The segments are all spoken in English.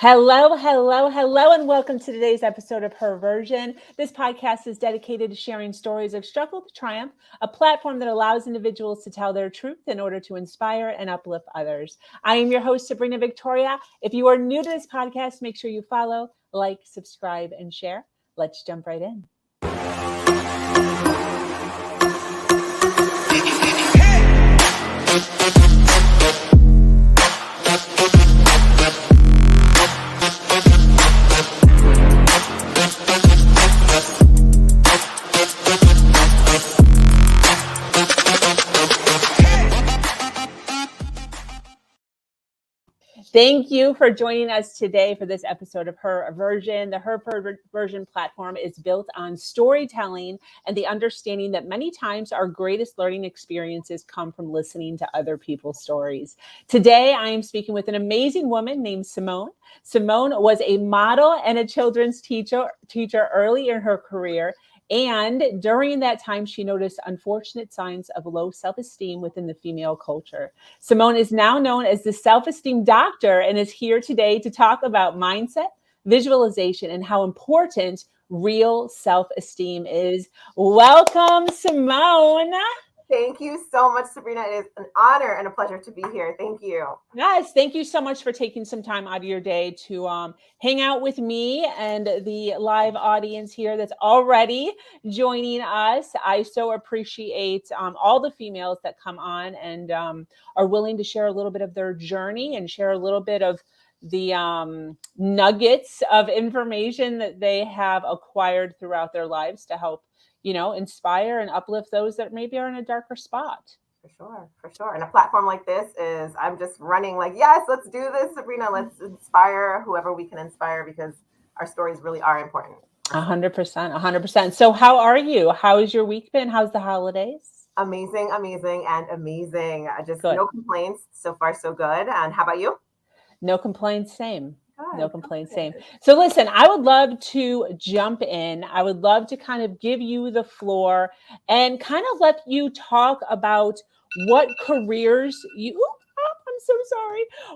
Hello, hello, hello, and welcome to today's episode of Her Version. This podcast is dedicated to sharing stories of struggle to triumph, a platform that allows individuals to tell their truth in order to inspire and uplift others. I am your host, Sabrina Victoria. If you are new to this podcast, make sure you follow, like, subscribe, and share. Let's jump right in. Thank you for joining us today for this episode of Her Version. The Her Version platform is built on storytelling and the understanding that many times our greatest learning experiences come from listening to other people's stories. Today, I am speaking with an amazing woman named Simone. Simone was a model and a children's teacher early in her career. And during that time, she noticed unfortunate signs of low self-esteem within the female culture. Simone is now known as the Self Esteem Doctor and is here today to talk about mindset, visualization, and how important real self-esteem is. Welcome, Simone. Thank you so much, Sabrina. It is an honor and a pleasure to be here. Thank you. Yes, thank you so much for taking some time out of your day to hang out with me and the live audience here that's already joining us. I so appreciate all the females that come on and are willing to share a little bit of their journey and share a little bit of the nuggets of information that they have acquired throughout their lives to help, inspire and uplift those that maybe are in a darker spot. For sure. And a platform like this is, I'm just running like, yes, let's do this, Sabrina. Let's inspire whoever we can inspire because our stories really are important. 100%, 100%. So how are you? How has your week been? How's the holidays? Amazing. Just Good. No complaints. So far, so good. And how about you? No complaints, same. Good. No complaints, same. So listen, I would love to jump in. I would love to kind of give you the floor and kind of let you talk about what careers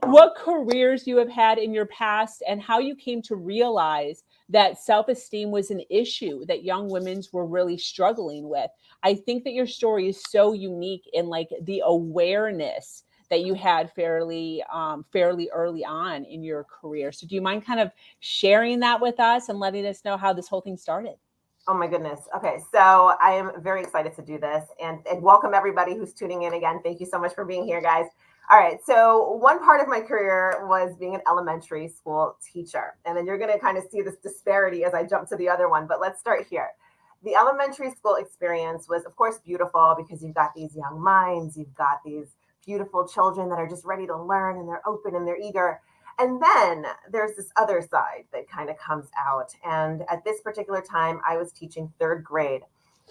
what careers you have had in your past and how you came to realize that self-esteem was an issue that young women were really struggling with. I think that your story is so unique in like the awareness that you had fairly early on in your career. So do you mind kind of sharing that with us and letting us know how this whole thing started? Oh my goodness. Okay. So I am very excited to do this and welcome everybody who's tuning in again. Thank you so much for being here, guys. All right. So one part of my career was being an elementary school teacher. And then you're going to kind of see this disparity as I jump to the other one. But let's start here. The elementary school experience was, of course, beautiful because you've got these young minds. You've got these beautiful children that are just ready to learn and they're open and they're eager. And then there's this other side that kind of comes out. And at this particular time, I was teaching third grade.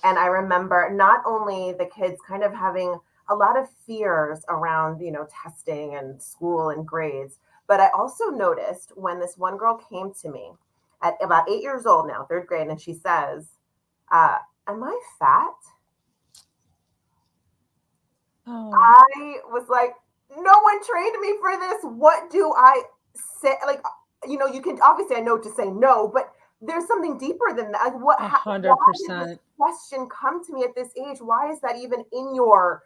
And I remember not only the kids kind of having a lot of fears around, testing and school and grades, but I also noticed when this one girl came to me at about 8 years old now, third grade, and she says, am I fat? Oh. I was like, no one trained me for this. What do I say? Like, you can obviously I know to say no, but there's something deeper than that. Like, what? 100%. Why did this question come to me at this age? Why is that even in your,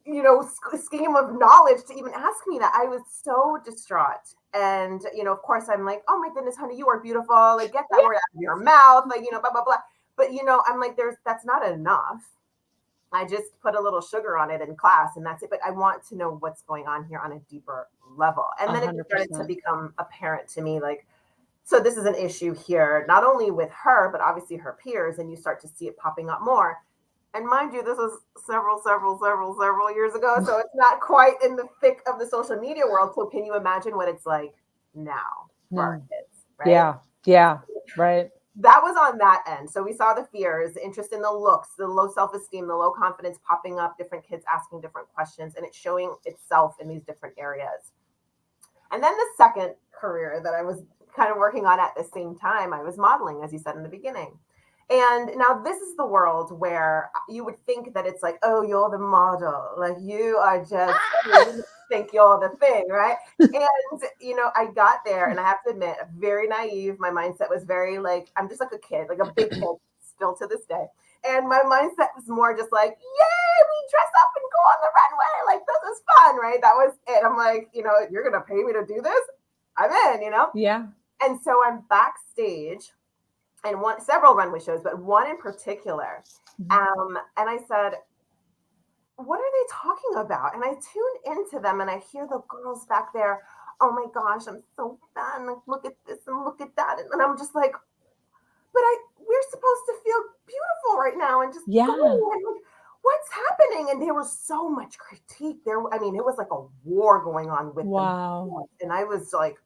scheme of knowledge to even ask me that? I was so distraught, and of course, I'm like, oh my goodness, honey, you are beautiful. Like, get that word out of your mouth. Like, blah blah blah. But I'm like, that's not enough. I just put a little sugar on it in class and that's it. But I want to know what's going on here on a deeper level. And then 100%. It started to become apparent to me, like, so this is an issue here, not only with her, but obviously her peers. And you start to see it popping up more. And mind you, this was several years ago. So it's not quite in the thick of the social media world. So can you imagine what it's like now for our kids? Right? Yeah, right. That was on that end. So we saw the fears, the interest in the looks, the low self-esteem, the low confidence popping up, different kids asking different questions, and it's showing itself in these different areas. And then the second career that I was kind of working on at the same time, I was modeling, as you said in the beginning. And now this is the world where you would think that it's like, oh, you're the model. Like, you are just think you're the thing, right? And, I got there and I have to admit, very naive. My mindset was very like, I'm just like a kid, like a big kid still to this day. And my mindset was more just like, yay, we dress up and go on the runway. Like, this is fun, right? That was it. I'm like, you're going to pay me to do this? I'm in, Yeah. And so I'm backstage and several runway shows, but one in particular. And I said, what are they talking about? And I tune into them and I hear the girls back there. Oh my gosh, I'm so fun. Like, look at this and look at that. And I'm just like, but we're supposed to feel beautiful right now and just go. And like, what's happening? And there was so much critique there. I mean, it was like a war going on with them. And I was like,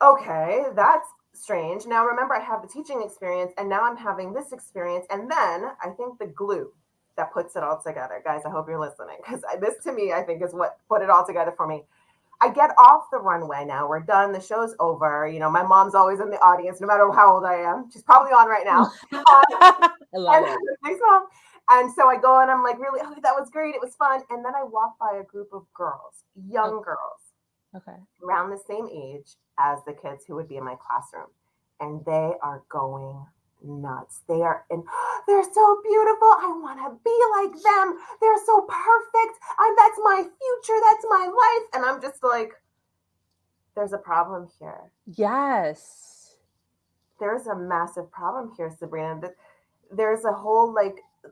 okay, that's strange. Now, remember, I have the teaching experience and now I'm having this experience. And then I think the glue that puts it all together, guys, I hope you're listening, because this to me, I think, is what put it all together for me. I get off the runway now. We're done. The show's over. My mom's always in the audience, no matter how old I am. She's probably on right now. I love it. Thanks, Mom. And so I go and I'm like, really, that was great. It was fun. And then I walk by a group of girls, young girls, around the same age as the kids who would be in my classroom. And they are going nuts. They're so beautiful. I want to be like them. They're so perfect. That's my future. That's my life. And I'm just like, there's a problem here. Yes. There's a massive problem here, Sabrina. There's a whole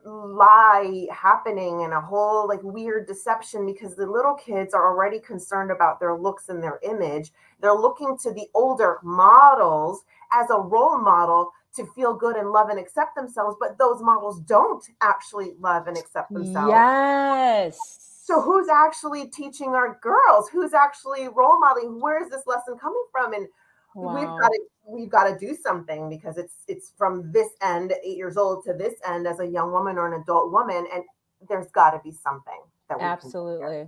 lie happening and a whole weird deception because the little kids are already concerned about their looks and their image. They're looking to the older models as a role model to feel good and love and accept themselves, but those models don't actually love and accept themselves. Yes. So who's actually teaching our girls? Who's actually role modeling? Where is this lesson coming from? And we've got to do something because it's from this end, 8 years old, to this end as a young woman or an adult woman, and there's got to be something that we absolutely,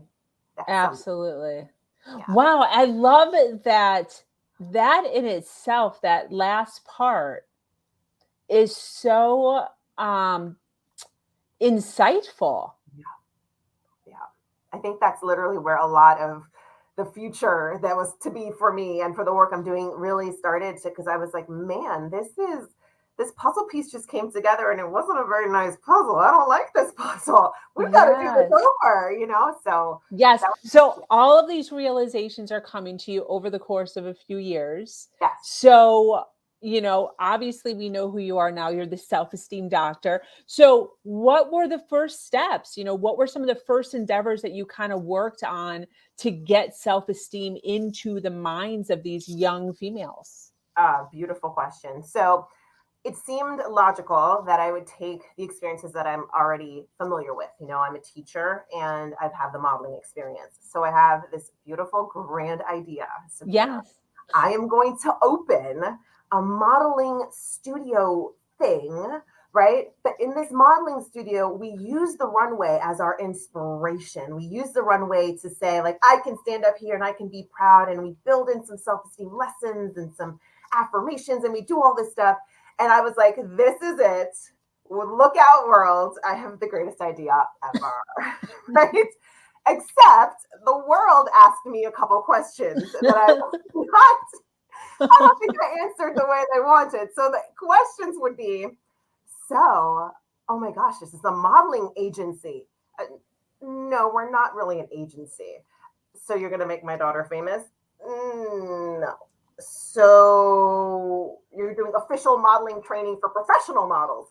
absolutely. Yeah. Wow, I love that. That in itself, that last part, is so insightful. Yeah. I think that's literally where a lot of the future that was to be for me and for the work I'm doing really started to, because I was like, man, this puzzle piece just came together and it wasn't a very nice puzzle. I don't like this puzzle. We've got to do this over, so. Yes. So all of these realizations are coming to you over the course of a few years. Yes. So, obviously we know who you are now. You're the self-esteem doctor. So what were the first steps? What were some of the first endeavors that you kind of worked on to get self-esteem into the minds of these young females? Beautiful question. So it seemed logical that I would take the experiences that I'm already familiar with. I'm a teacher and I've had the modeling experience. So I have this beautiful, grand idea. So yes. I am going to open a modeling studio thing, right? But in this modeling studio, we use the runway as our inspiration. We use the runway to say, I can stand up here and I can be proud. And we build in some self-esteem lessons and some affirmations and we do all this stuff. And I was like, this is it. Look out, world. I have the greatest idea ever, right? Except the world asked me a couple questions that I don't think I answered the way they wanted. So the questions would be, oh my gosh, this is a modeling agency. No, we're not really an agency. So you're going to make my daughter famous? No. So you're doing official modeling training for professional models?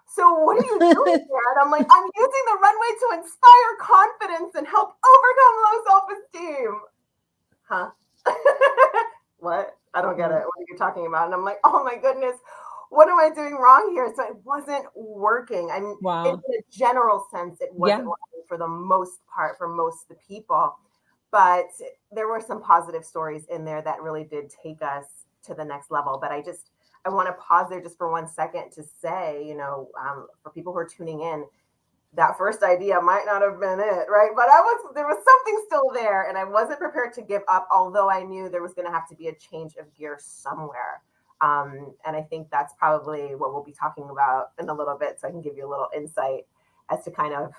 So what are you doing here? And I'm like, I'm using the runway to inspire confidence and help overcome low self-esteem. Huh? What? I don't get it. What are you talking about? And I'm like, oh my goodness, what am I doing wrong here? So it wasn't working. I mean, in a general sense, it wasn't working for the most part, for most of the people. But there were some positive stories in there that really did take us to the next level. But I want to pause there just for 1 second to say, for people who are tuning in, that first idea might not have been it, right? But there was something still there and I wasn't prepared to give up, although I knew there was going to have to be a change of gear somewhere. And I think that's probably what we'll be talking about in a little bit. So I can give you a little insight as to kind of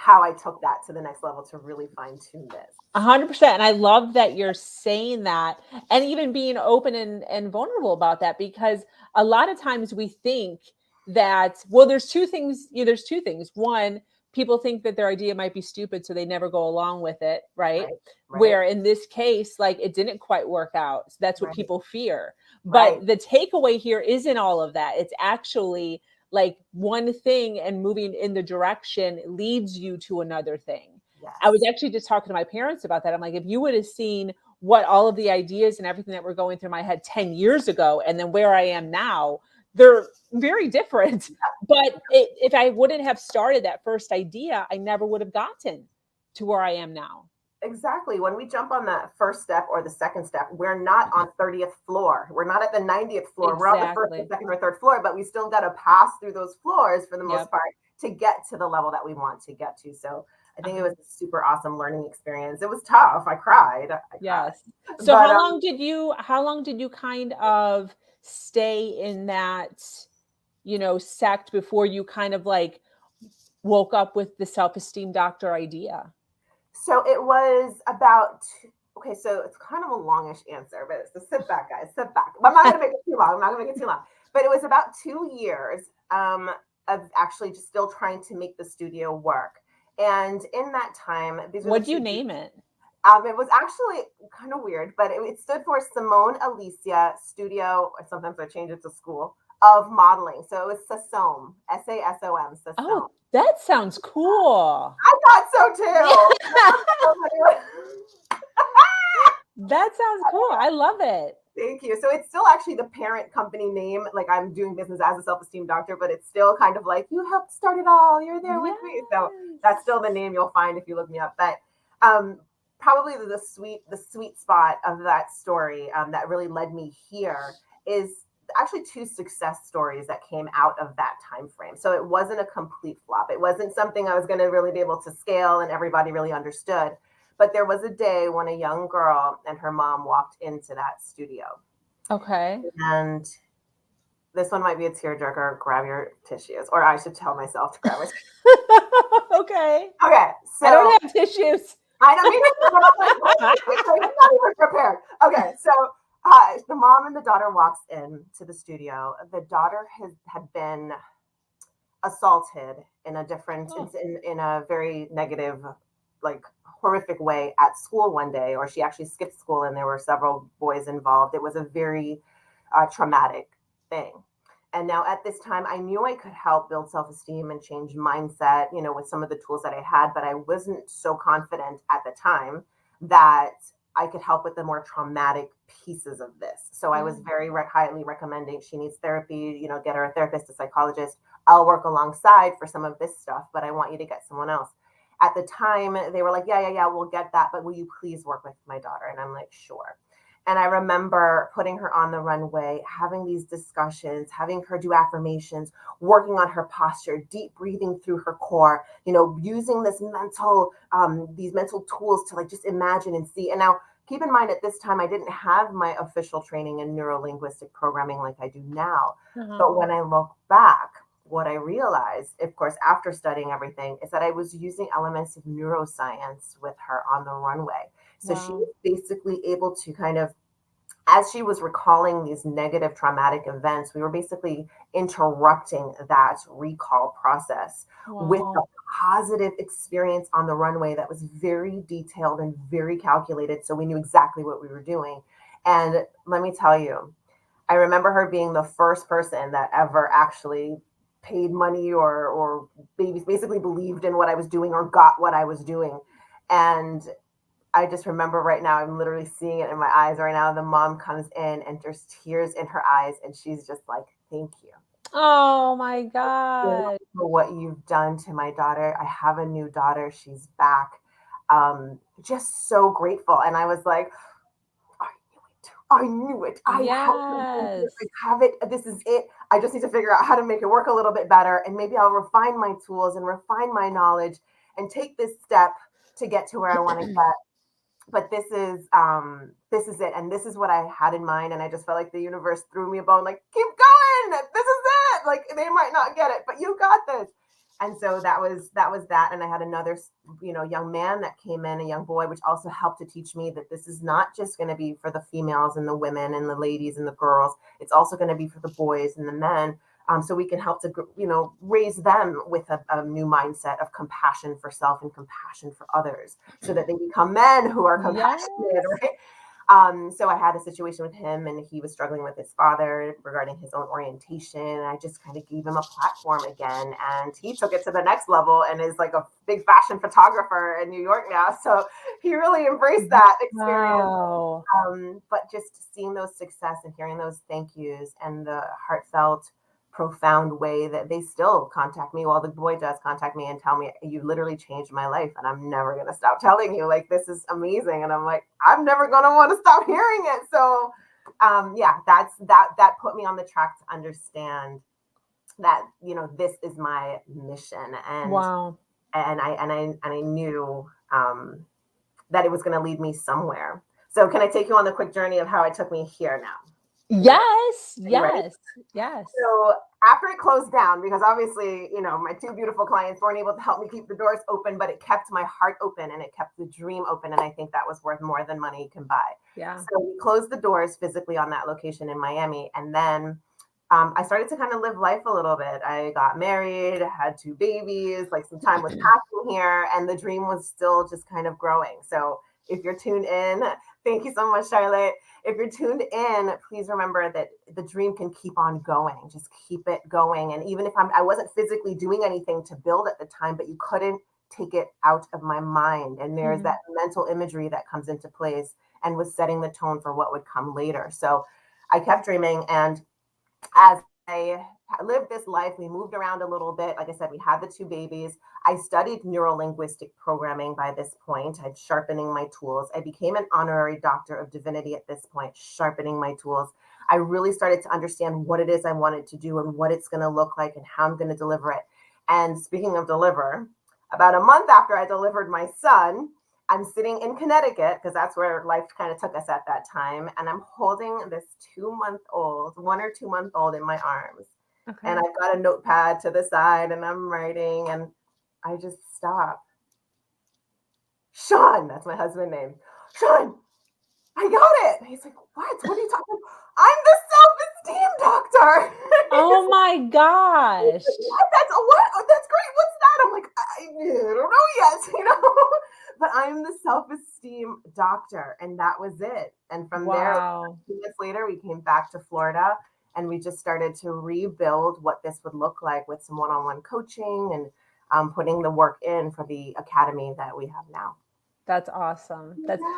how I took that to the next level to really fine tune this. 100%. And I love that you're saying that and even being open and vulnerable about that, because a lot of times we think that, well, there's two things. There's two things. One, people think that their idea might be stupid, so they never go along with it. Right. Right, right, Where in this case, like, it didn't quite work out. So that's what right, people fear. right. But the takeaway here isn't all of that. It's actually like one thing, and moving in the direction leads you to another thing. I was Yes. actually just talking to my parents about that. I'm like, if you would have seen what all of the ideas and everything that were going through my head 10 years ago, and then where I am now, they're very different. But if I wouldn't have started that first idea, I never would have gotten to where I am now. Exactly. When we jump on that first step or the second step, we're not on 30th floor. We're not at the 90th floor. We're on the first, Exactly. second, or third floor, but we still got to pass through those floors for the most Yep. part to get to the level that we want to get to. So I think it was a super awesome learning experience. It was tough. I cried. Yes. So But how long did you kind of stay in that, sect before you kind of like woke up with the self-esteem doctor idea? so it was about, okay, so it's kind of a longish answer, but it's a sit back, guys, sit back. I'm not going to make it too long. I'm not going to make it too long. But it was about 2 years of actually just still trying to make the studio work. And in that time, What do you name it? It was actually kind of weird, but it stood for Simone Alicia Studio, or sometimes I change it to School of Modeling. So it was SASOM, SASOM, SASOM. Oh, that sounds cool. I thought so too. That sounds cool. I love it. Thank you. So it's still actually the parent company name. Like, I'm doing business as a self-esteem doctor, but it's still kind of like, you helped start it all. You're there with me. So that's still the name you'll find if you look me up. But probably the sweet spot of that story that really led me here is actually 2 success stories that came out of that time frame. So it wasn't a complete flop. It wasn't something I was going to really be able to scale and everybody really understood. But there was a day when a young girl and her mom walked into that studio. Okay. And this one might be a tearjerker. Grab your tissues. Or I should tell myself to grab it. Okay. Okay. So I don't have tissues. I don't mean I'm not even prepared. Okay. So the mom and the daughter walks into the studio. The daughter had been assaulted in a very negative, like, horrific way at school one day, or she actually skipped school and there were several boys involved. It was a very traumatic thing. And now at this time, I knew I could help build self-esteem and change mindset, with some of the tools that I had, but I wasn't so confident at the time that I could help with the more traumatic pieces of this. So I was very highly recommending she needs therapy, get her a therapist, a psychologist. I'll work alongside for some of this stuff, but I want you to get someone else. At the time, they were like, yeah, we'll get that, but will you please work with my daughter? And I'm like, sure. And I remember putting her on the runway, having these discussions, having her do affirmations, working on her posture, deep breathing through her core, using these mental tools to, like, just imagine and see. And now, keep in mind, at this time, I didn't have my official training in neuro-linguistic programming like I do now. But when I look back, what I realized, of course, after studying everything, is that I was using elements of neuroscience with her on the runway. So she was basically able to kind of, as she was recalling these negative traumatic events, we were basically interrupting that recall process with a positive experience on the runway that was very detailed and very calculated. So we knew exactly what we were doing. And let me tell you, I remember her being the first person that ever actually paid money or basically believed in what I was doing or got what I was doing. And I just remember right now, I'm literally seeing it in my eyes right now. The mom comes in and there's tears in her eyes and she's just like, thank you. Oh my God. For what you've done to my daughter. I have a new daughter. She's back. Just so grateful. And I was like, I knew it. I have it. This is it. I just need to figure out how to make it work a little bit better. And maybe I'll refine my tools and refine my knowledge and take this step to get to where I want to get. But this is it. And this is what I had in mind. And I just felt like the universe threw me a bone, like, keep going. This is it. Like, they might not get it, but you got this. And so that was that. And I had another, young man that came in, a young boy, which also helped to teach me that this is not just going to be for the females and the women and the ladies and the girls. It's also going to be for the boys and the men. So we can help to, raise them with a new mindset of compassion for self and compassion for others, so that they become men who are compassionate, Yes. right? So I had a situation with him, and he was struggling with his father regarding his own orientation. And I just kind of gave him a platform again, and he took it to the next level and is like a big fashion photographer in New York now. So he really embraced that experience. Wow. But just seeing those success and hearing those thank yous and the heartfelt, profound way that they still contact me. Well, the boy does contact me and tell me, you literally changed my life, and I'm never going to stop telling you, like, this is amazing. And I'm like, I'm never going to want to stop hearing it. So that put me on the track to understand that, this is my mission. And Wow. and I knew that it was going to lead me somewhere. So can I take you on the quick journey of how it took me here now? Yes. Yes. So after it closed down, because obviously, my two beautiful clients weren't able to help me keep the doors open, but it kept my heart open and it kept the dream open. And I think that was worth more than money can buy. Yeah. So we closed the doors physically on that location in Miami. And then I started to kind of live life a little bit. I got married, had 2 babies, like some time was passing here, and the dream was still just kind of growing. So if you're tuned in, thank you so much, Charlotte. If you're tuned in, please remember that the dream can keep on going. Just keep it going. And even if I wasn't physically doing anything to build at the time, but you couldn't take it out of my mind. And there's that mental imagery that comes into place and was setting the tone for what would come later. So I kept dreaming. And as I lived this life, we moved around a little bit. Like I said, we had the 2 babies. I studied neuro-linguistic programming by this point. I'm sharpening my tools. I became an honorary doctor of divinity at this point, sharpening my tools. I really started to understand what it is I wanted to do and what it's going to look like and how I'm going to deliver it. And speaking of deliver, about a month after I delivered my son, I'm sitting in Connecticut, because that's where life kind of took us at that time. And I'm holding this 2-month-old, 1 or 2-month-old in my arms. Okay. And I've got a notepad to the side and I'm writing, and I just stop. Sean, that's my husband's name. Sean, I got it. And he's like, what? What are you talking about? I'm the self-esteem doctor. Oh my gosh. What? That's great. What's that? I'm like, I don't know yet, but I'm the self-esteem doctor. And that was it. And from there, 2 months later, we came back to Florida and we just started to rebuild what this would look like with some one-on-one coaching and putting the work in for the academy that we have now. That's awesome.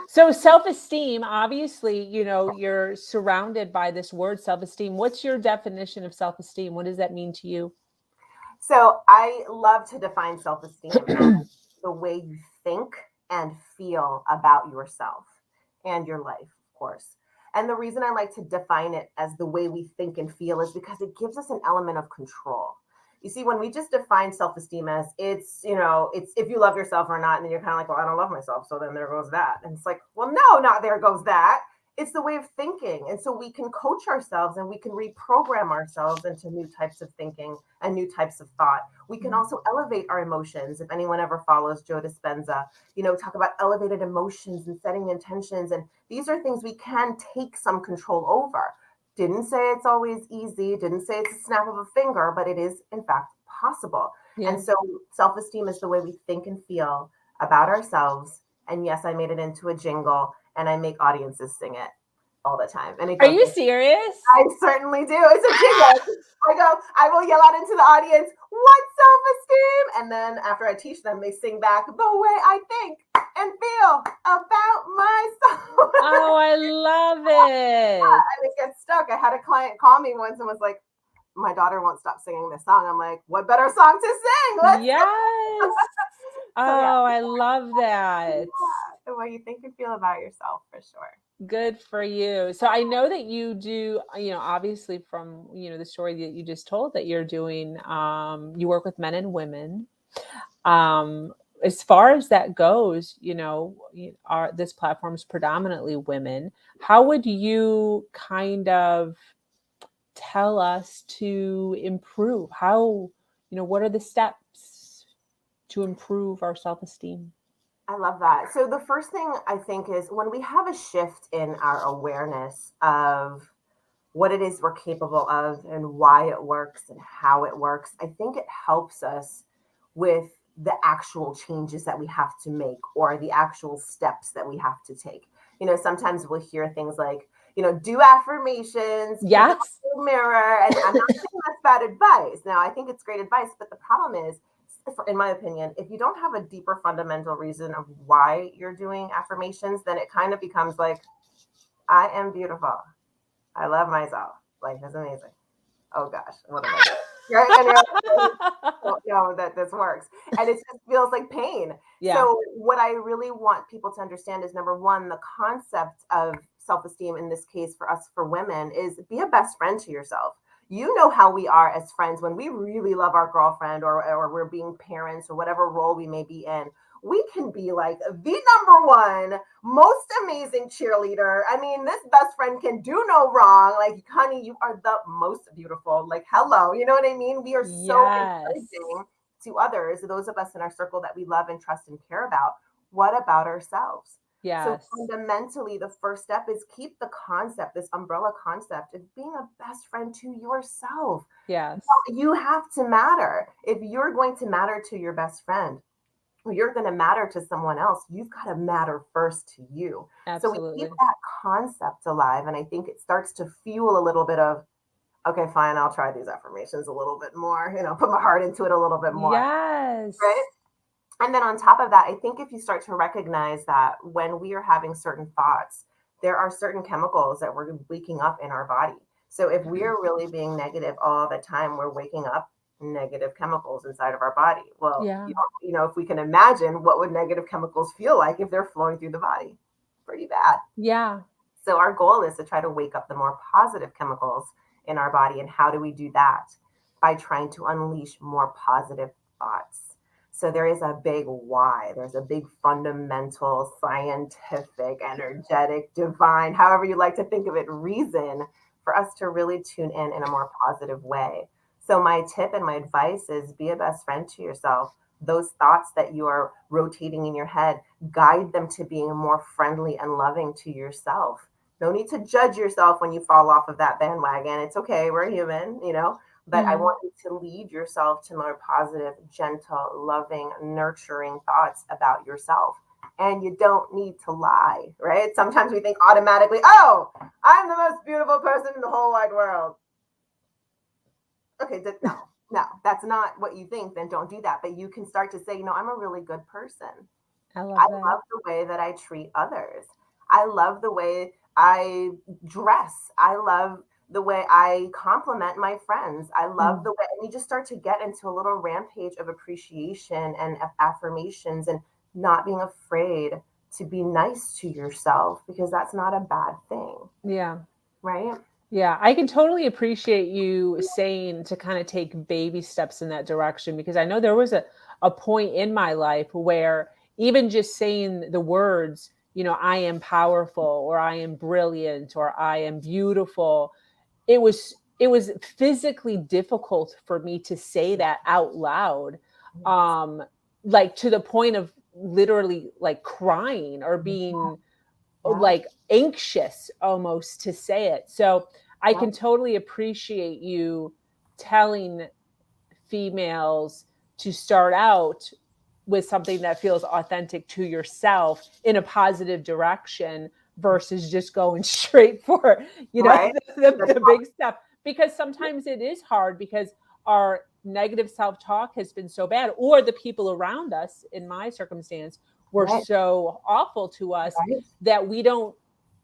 So self-esteem, obviously, you're surrounded by this word self-esteem. What's your definition of self-esteem? What does that mean to you? So I love to define self-esteem as the way you think and feel about yourself and your life, of course. And the reason I like to define it as the way we think and feel is because it gives us an element of control. You see, when we just define self-esteem as it's if you love yourself or not, and then you're kind of like, well, I don't love myself, so then there goes that. And it's like, well, no, not there goes that. It's the way of thinking. And so we can coach ourselves and we can reprogram ourselves into new types of thinking and new types of thought. We can also elevate our emotions. If anyone ever follows Joe Dispenza, talk about elevated emotions and setting intentions. And these are things we can take some control over. Didn't say it's always easy, didn't say it's a snap of a finger, but it is in fact possible. Yeah. And so self-esteem is the way we think and feel about ourselves. And yes, I made it into a jingle and I make audiences sing it all the time. And are you serious? I certainly do. It's a jingle. I will yell out into the audience, what's self-esteem? And then after I teach them, they sing back the way I think and feel about myself. Oh, I love it. Yeah, and it gets stuck. I had a client call me once and was like, my daughter won't stop singing this song. I'm like, what better song to sing? Let's yes. Oh, I love that. Yeah, the way you think and feel about yourself, for sure. Good for you. So I know that you do, obviously from, the story that you just told that you're doing, you work with men and women. As far as that goes, this platform is predominantly women. How would you kind of tell us to improve? How, what are the steps to improve our self-esteem? I love that. So the first thing I think is when we have a shift in our awareness of what it is we're capable of and why it works and how it works, I think it helps us with the actual changes that we have to make or the actual steps that we have to take. Sometimes we'll hear things like, do affirmations, keep it Yes. in the mirror. And I'm not saying that's bad advice. Now, I think it's great advice, but the problem is, in my opinion, if you don't have a deeper fundamental reason of why you're doing affirmations, then it kind of becomes like, I am beautiful. I love myself. Life is amazing. Oh gosh, what am I doing? Right? And you're like, I don't know that this works. And it just feels like pain. Yeah. So what I really want people to understand is, number one, the concept of self-esteem in this case for us, for women, is be a best friend to yourself. You know how we are as friends when we really love our girlfriend or we're being parents or whatever role we may be in. We can be like the number one, most amazing cheerleader. I mean, this best friend can do no wrong. Like, honey, you are the most beautiful. Like, hello, you know what I mean? We are so encouraging to others, those of us in our circle that we love and trust and care about. What about ourselves? Yes. So fundamentally, the first step is keep the concept, this umbrella concept of being a best friend to yourself. Yes. You have to matter. If you're going to matter to your best friend, you're going to matter to someone else, you've got to matter first to you. Absolutely. So we keep that concept alive. And I think it starts to fuel a little bit of, okay, fine, I'll try these affirmations a little bit more, put my heart into it a little bit more. Yes. Right? And then on top of that, I think if you start to recognize that when we are having certain thoughts, there are certain chemicals that we're waking up in our body. So if we are really being negative all the time, we're waking up negative chemicals inside of our body. Well, Yeah. If we can imagine what would negative chemicals feel like if they're flowing through the body, pretty bad. Yeah. So our goal is to try to wake up the more positive chemicals in our body. And how do we do that? By trying to unleash more positive thoughts. So there is a big why. There's a big fundamental, scientific, energetic, divine, however you like to think of it, reason for us to really tune in a more positive way. So my tip and my advice is be a best friend to yourself. Those thoughts that you are rotating in your head, guide them to being more friendly and loving to yourself. No need to judge yourself when you fall off of that bandwagon. It's okay. We're human, but I want you to lead yourself to more positive, gentle, loving, nurturing thoughts about yourself. And you don't need to lie, right? Sometimes we think automatically, oh, I'm the most beautiful person in the whole wide world. Okay, no, that's not what you think. Then don't do that. But you can start to say, I'm a really good person. I love the way that I treat others. I love the way I dress. I love the way I compliment my friends. I love the way, and you just start to get into a little rampage of appreciation and affirmations and not being afraid to be nice to yourself, because that's not a bad thing. Yeah. Right? Yeah, I can totally appreciate you saying to kind of take baby steps in that direction, because I know there was a point in my life where even just saying the words, I am powerful, or I am brilliant, or I am beautiful, it was physically difficult for me to say that out loud, like to the point of literally like crying or being like anxious almost to say it. So I can totally appreciate you telling females to start out with something that feels authentic to yourself in a positive direction versus just going straight for, the big stuff. Because sometimes it is hard because our negative self-talk has been so bad, or the people around us, in my circumstance, were so awful to us that we don't,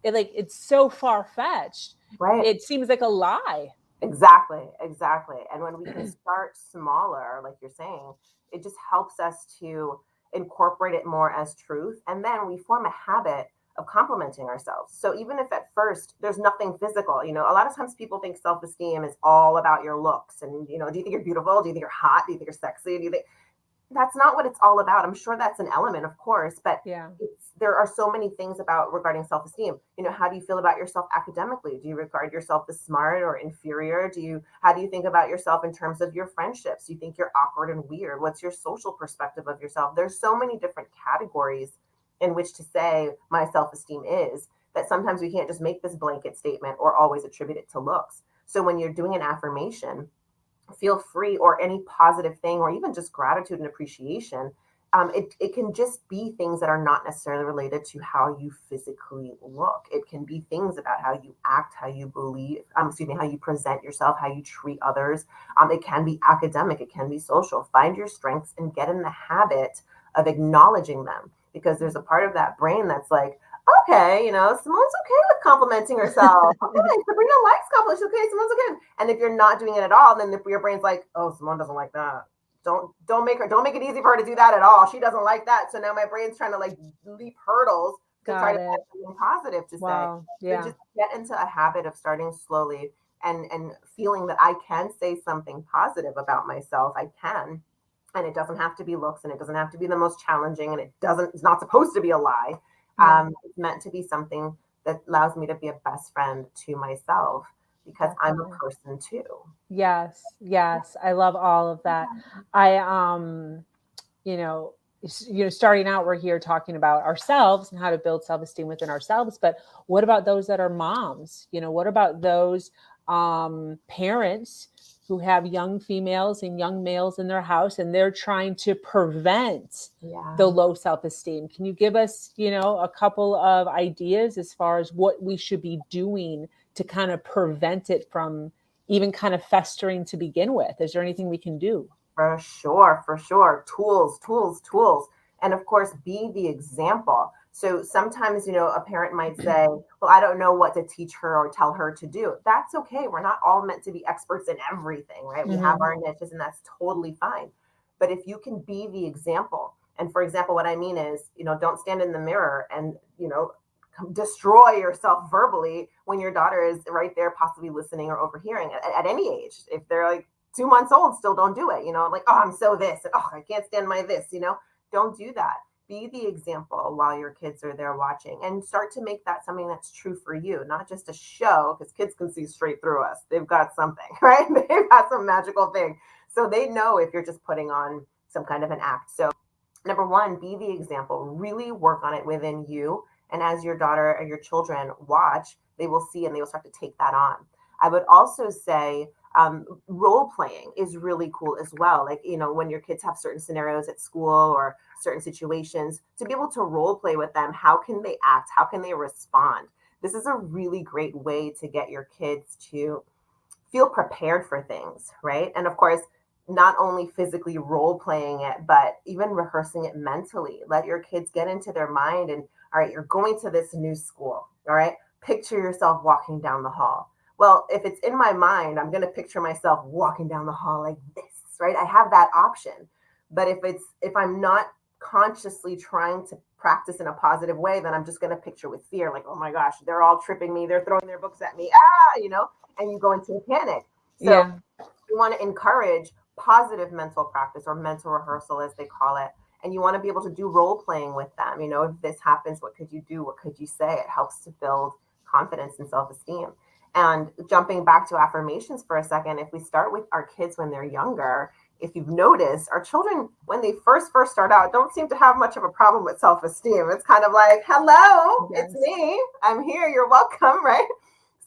it's so far-fetched. Right. It seems like a lie. Exactly. And when we can start smaller, like you're saying, it just helps us to incorporate it more as truth. And then we form a habit of complimenting ourselves. So even if at first there's nothing physical, a lot of times people think self-esteem is all about your looks. And, do you think you're beautiful? Do you think you're hot? Do you think you're sexy? that's not what it's all about. I'm sure that's an element, of course, but Yeah. there are so many things about regarding self-esteem. How do you feel about yourself academically? Do you regard yourself as smart or inferior? How do you think about yourself in terms of your friendships? Do you think you're awkward and weird? What's your social perspective of yourself? There's so many different categories in which to say my self-esteem is, that sometimes we can't just make this blanket statement or always attribute it to looks. So when you're doing an affirmation, feel free, or any positive thing, or even just gratitude and appreciation. It can just be things that are not necessarily related to how you physically look. It can be things about how you act, how you believe, how you present yourself, how you treat others. It can be academic, it can be social. Find your strengths and get in the habit of acknowledging them, because there's a part of that brain that's like, okay, Simone's okay with complimenting herself. Okay, Sabrina likes compliments. Okay, Simone's okay. And if you're not doing it at all, then your brain's like, oh, Simone doesn't like that. Don't make it easy for her to do that at all. She doesn't like that. So now my brain's trying to like leap hurdles to try to find something positive to Wow. say. Yeah. So just get into a habit of starting slowly and feeling that I can say something positive about myself. I can. And it doesn't have to be looks, and it doesn't have to be the most challenging, and it's not supposed to be a lie. It's meant to be something that allows me to be a best friend to myself, because I'm a person too. Yes. Yes. I love all of that. I, starting out, we're here talking about ourselves and how to build self-esteem within ourselves. But what about those that are moms? What about those parents who have young females and young males in their house, and they're trying to prevent the low self-esteem? Can you give us, a couple of ideas as far as what we should be doing to kind of prevent it from even kind of festering to begin with? Is there anything we can do? For sure. Tools. And of course, be the example. So sometimes, a parent might say, well, I don't know what to teach her or tell her to do. That's okay. We're not all meant to be experts in everything, right? We have our niches, and that's totally fine. But if you can be the example, and for example, what I mean is, don't stand in the mirror and, destroy yourself verbally when your daughter is right there, possibly listening or overhearing at any age. If they're like 2 months old, still don't do it. Like, oh, I'm so this, and oh, I can't stand my this. Don't do that. Be the example while your kids are there watching, and start to make that something that's true for you, not just a show, because kids can see straight through us. They've got something, right? They've got some magical thing. So they know if you're just putting on some kind of an act. So number one, be the example. Really work on it within you. And as your daughter or your children watch, they will see, and they will start to take that on. I would also say role playing is really cool as well. Like, when your kids have certain scenarios at school or certain situations, to be able to role play with them, how can they act? How can they respond? This is a really great way to get your kids to feel prepared for things, right? And of course, not only physically role playing it, but even rehearsing it mentally. Let your kids get into their mind, and all right, you're going to this new school. All right, picture yourself walking down the hall. Well, if it's in my mind, I'm going to picture myself walking down the hall like this, right? I have that option. But if I'm not consciously trying to practice in a positive way, then I'm just going to picture with fear, like, oh my gosh, they're all tripping me. They're throwing their books at me. And you go into a panic. So you want to encourage positive mental practice, or mental rehearsal, as they call it. And you want to be able to do role playing with them. If this happens, what could you do? What could you say? It helps to build confidence and self-esteem. And jumping back to affirmations for a second, if we start with our kids when they're younger, if you've noticed, our children, when they first start out, don't seem to have much of a problem with self-esteem. It's kind of like, hello, It's me. I'm here. You're welcome, right?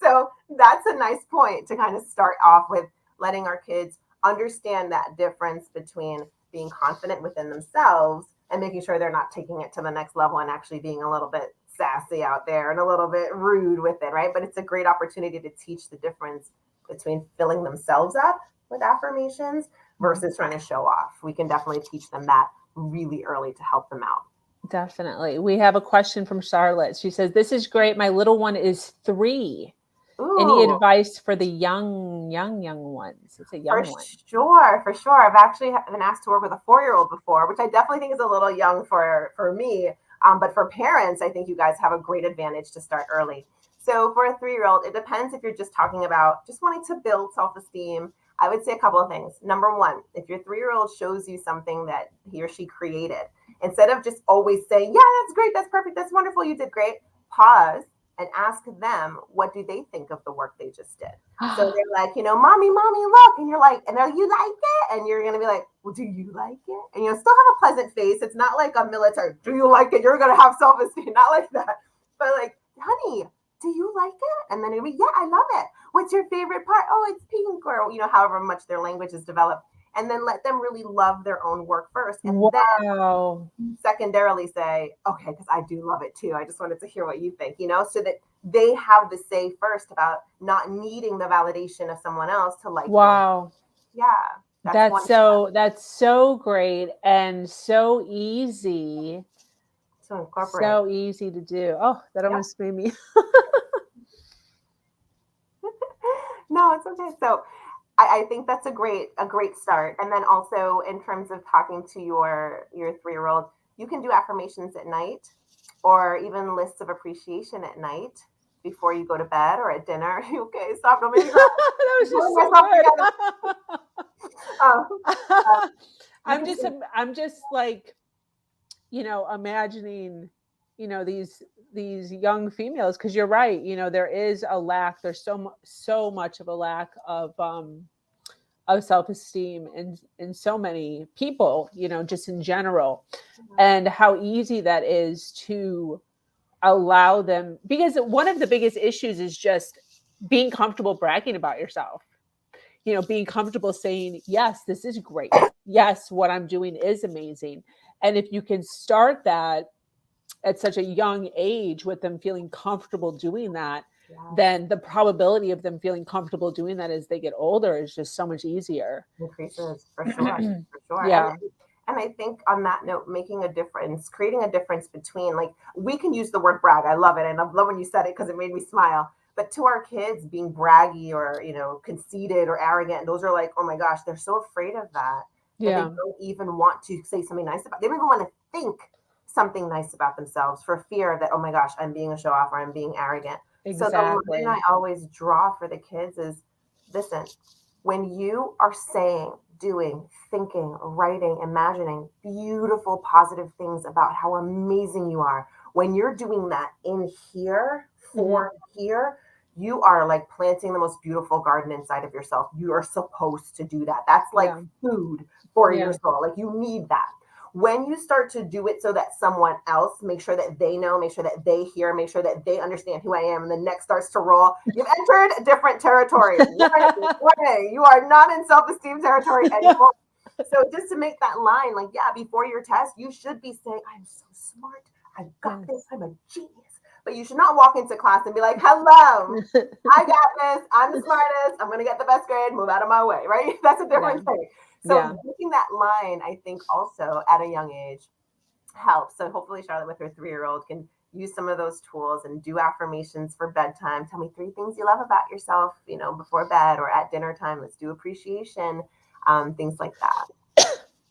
So that's a nice point to kind of start off with, letting our kids understand that difference between being confident within themselves and making sure they're not taking it to the next level and actually being a little bit sassy out there and a little bit rude with it, right? But it's a great opportunity to teach the difference between filling themselves up with affirmations versus trying to show off. We can definitely teach them that really early to help them out. Definitely. We have a question from Charlotte. She says, this is great. My little one is 3. Ooh. Any advice for the young ones? It's a young one. For sure. I've actually been asked to work with a 4-year-old before, which I definitely think is a little young for me. But for parents, I think you guys have a great advantage to start early. So for a 3-year-old, it depends if you're just talking about just wanting to build self-esteem. I would say a couple of things. Number one, if your 3-year-old shows you something that he or she created, instead of just always saying, yeah, that's great, that's perfect, that's wonderful, you did great, pause and ask them, what do they think of the work they just did? So they're like, mommy, look. And you're like, and they're like, you like it? And you're going to be like, well, do you like it? And you'll still have a pleasant face. It's not like a military, do you like it? You're going to have self-esteem, not like that. But like, honey, do you like it? And then it'll be, yeah, I love it. What's your favorite part? Oh, it's pink, or, however much their language is developed. And then let them really love their own work first. And wow. then secondarily say, okay, because I do love it too. I just wanted to hear what you think, so that they have the say first about not needing the validation of someone else to like. Wow. Them. Yeah. That's so great and so easy. To incorporate. So easy to do. Oh, that almost made me. No, it's okay. So I think that's a great start. And then also in terms of talking to your 3-year-old, you can do affirmations at night, or even lists of appreciation at night before you go to bed or at dinner. Okay, stop. Don't make me cry. That was just so good. I'm just like, imagining, these young females, because you're right, there is a lack. There's so much of a lack of self-esteem in so many people, just in general, and how easy that is to allow them, because one of the biggest issues is just being comfortable bragging about yourself, being comfortable saying, yes, this is great. Yes, what I'm doing is amazing. And if you can start that at such a young age with them feeling comfortable doing that, then the probability of them feeling comfortable doing that as they get older is just so much easier. Increases, for sure. Yeah. And I think on that note, making a difference, creating a difference between, like, we can use the word brag. I love it. And I love when you said it because it made me smile. But to our kids, being braggy or, conceited or arrogant, those are like, oh my gosh, they're so afraid of that. Yeah. They don't even want to say something nice about it. They don't even want to think something nice about themselves for fear that, oh my gosh, I'm being a show off or I'm being arrogant. Exactly. So the line I always draw for the kids is, listen, when you are saying, doing, thinking, writing, imagining beautiful, positive things about how amazing you are, when you're doing that in here, for here, you are like planting the most beautiful garden inside of yourself. You are supposed to do that. That's like food for your soul. Like, you need that. When you start to do it so that someone else, make sure that they know, make sure that they hear, make sure that they understand who I am, and the neck starts to roll, you've entered a different territory. Warning, you are not in self-esteem territory anymore. So just to make that line, like, before your test, you should be saying, I'm so smart. I've got this. I'm a genius. But you should not walk into class and be like, hello, I got this. I'm the smartest. I'm going to get the best grade. Move out of my way, right? That's a different thing. So making that line, I think also at a young age helps. So hopefully Charlotte with her 3-year-old can use some of those tools and do affirmations for bedtime. Tell me 3 things you love about yourself, before bed or at dinner time. Let's do appreciation, things like that.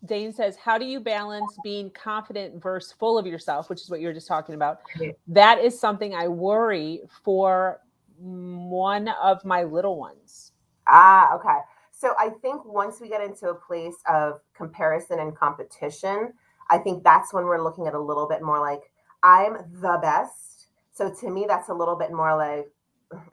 Dane says, how do you balance being confident versus full of yourself, which is what you were just talking about? That is something I worry for one of my little ones. Okay. So I think once we get into a place of comparison and competition, I think that's when we're looking at a little bit more like, I'm the best. So to me, that's a little bit more like,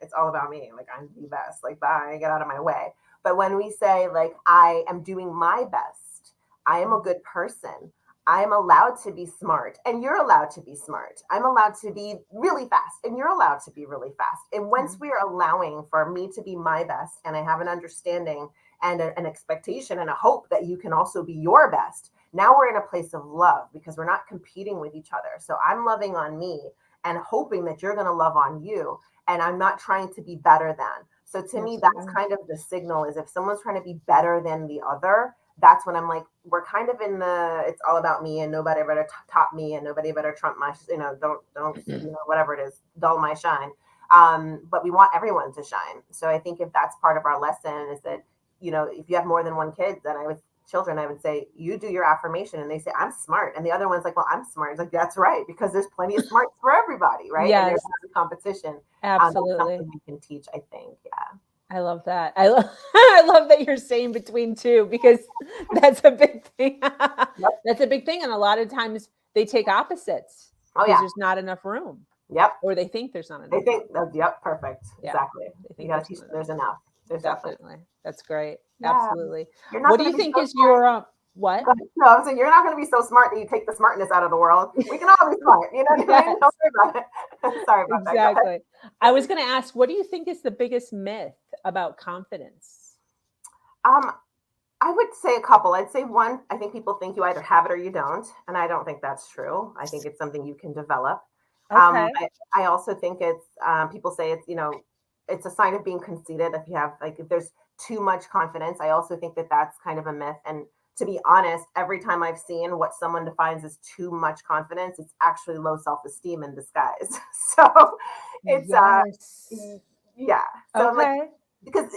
it's all about me. Like, I'm the best. Like, bye, get out of my way. But when we say, like, I am doing my best, I am a good person, I'm allowed to be smart, and you're allowed to be smart. I'm allowed to be really fast, and you're allowed to be really fast. And once we are allowing for me to be my best, and I have an understanding and an expectation and a hope that you can also be your best, now we're in a place of love because we're not competing with each other. So I'm loving on me and hoping that you're going to love on you, and I'm not trying to be better than. So to me, that's kind of the signal, is if someone's trying to be better than the other, that's when I'm like, we're kind of in the, it's all about me and nobody better top me and nobody better trump my, don't, whatever it is, dull my shine. But we want everyone to shine. So I think if that's part of our lesson is that, if you have more than one kid, then I would say, you do your affirmation and they say, I'm smart. And the other one's like, well, I'm smart. It's like, that's right. Because there's plenty of smarts for everybody. Right. Yes. And there's a competition. Absolutely. That's something we can teach, I think. Yeah. I love that. I love that you're saying between two, because that's a big thing. Yep. That's a big thing. And a lot of times they take opposites Oh because yeah. there's not enough room, Yep. or they think there's not They enough think room. yep, perfect. Yeah. Exactly. They You think got to there's teach not there's enough. enough. There's definitely. Definitely. That's great. Yeah. Absolutely. You're not What do going you to be think so is smart. your what? No, I'm saying you're not going to be so smart that you take the smartness out of the world. We can all be smart. You know what I mean? Yes, Don't worry about it. Sorry about that. Go ahead. exactly. I was going to ask, what do you think is the biggest myth about confidence? Um, I would say a couple. I'd say one, I think people think you either have it or you don't. And I don't think that's true. I think it's something you can develop. Okay. I also think it's, people say it's, it's a sign of being conceited. If you have, like, if there's too much confidence, I also think that that's kind of a myth. And to be honest, every time I've seen what someone defines as too much confidence, it's actually low self-esteem in disguise. So it's, Yes. yeah. So I'm like, Okay. because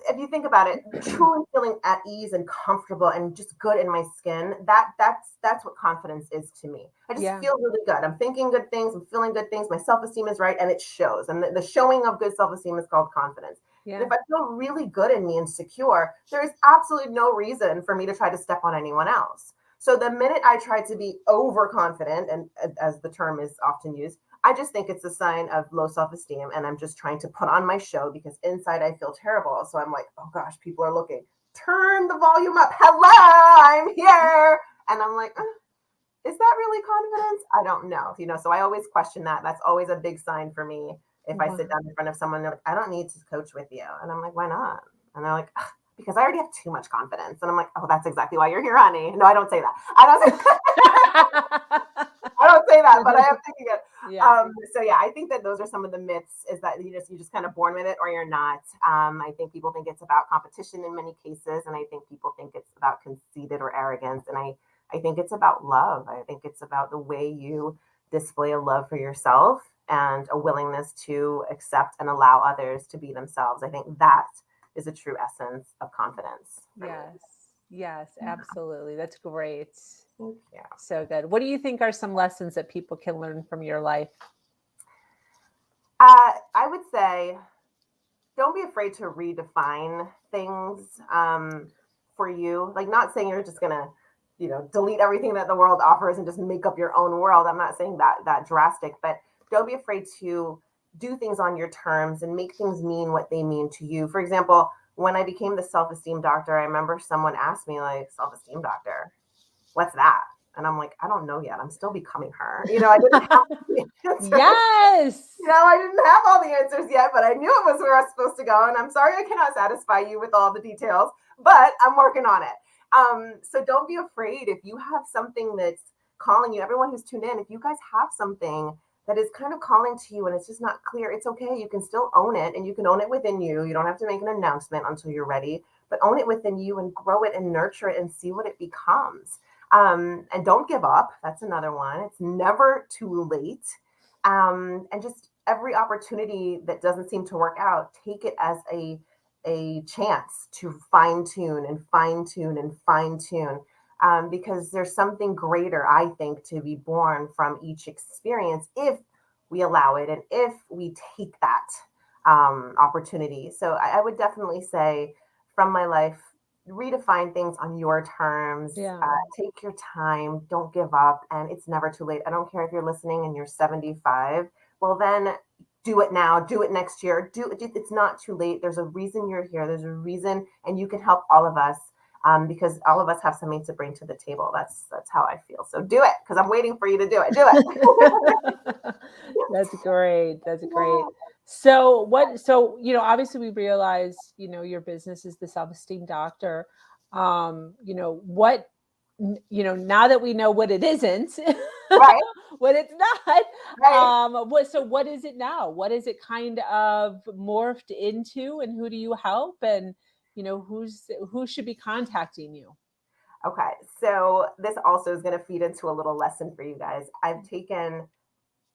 if you think about it, truly feeling at ease and comfortable and just good in my skin, that's what confidence is to me. I just Yeah. feel really good. I'm thinking good things, I'm feeling good things, my self-esteem is right, and it shows. And the showing of good self-esteem is called confidence. And Yeah. if I feel really good in me and secure, there is absolutely no reason for me to try to step on anyone else. So the minute I try to be overconfident, and as the term is often used, I just think it's a sign of low self-esteem, and I'm just trying to put on my show because inside I feel terrible. So I'm like, oh gosh, people are looking. Turn the volume up. Hello, I'm here. And I'm like, is that really confidence? I don't know. So I always question that. That's always a big sign for me. If I sit Wow. down in front of someone, they're like, I don't need to coach with you. And I'm like, why not? And they're like, because I already have too much confidence. And I'm like, oh, that's exactly why you're here, honey. No, I don't say that. I don't say that, but I am thinking it. Yeah. So yeah, I think that those are some of the myths, is that you're just kind of born with it or you're not. I think people think it's about competition in many cases, and I think people think it's about conceited or arrogance. And I think it's about love. I think it's about the way you display a love for yourself and a willingness to accept and allow others to be themselves. I think that is a true essence of confidence for me. Yes. Yes, absolutely. That's great. Thank you. So good. What do you think are some lessons that people can learn from your life? I would say, don't be afraid to redefine things for you. Like, not saying you're just gonna, delete everything that the world offers and just make up your own world. I'm not saying that drastic, but don't be afraid to do things on your terms and make things mean what they mean to you. For example, when I became the self-esteem doctor, I remember someone asked me, like, self-esteem doctor, what's that? And I'm like, I don't know yet. I'm still becoming her. I didn't have the answers. Yes. I didn't have all the answers yet, but I knew it was where I was supposed to go. And I'm sorry I cannot satisfy you with all the details, but I'm working on it. So don't be afraid if you have something that's calling you. Everyone who's tuned in, if you guys have something that is kind of calling to you and it's just not clear, it's okay. You can still own it, and you can own it within you. You don't have to make an announcement until you're ready, but own it within you and grow it and nurture it and see what it becomes. And don't give up. That's another one. It's never too late. And just every opportunity that doesn't seem to work out, take it as a chance to fine tune and fine tune and fine tune. Because there's something greater, I think, to be born from each experience if we allow it and if we take that opportunity. So I would definitely say, from my life, redefine things on your terms. Yeah. Take your time. Don't give up. And it's never too late. I don't care if you're listening and you're 75. Well, then do it now. Do it next year. It's not too late. There's a reason you're here. There's a reason, and you can help all of us. Because all of us have something to bring to the table. That's how I feel. So do it, because I'm waiting for you to do it. Do it. That's great. That's great. So obviously we realize, your business is the Self-Esteem Doctor. Now that we know what it isn't, Right. what it's not, Right. what is it now? What is it kind of morphed into, and who do you help? And, who should be contacting you? Okay. So this also is going to feed into a little lesson for you guys. I've taken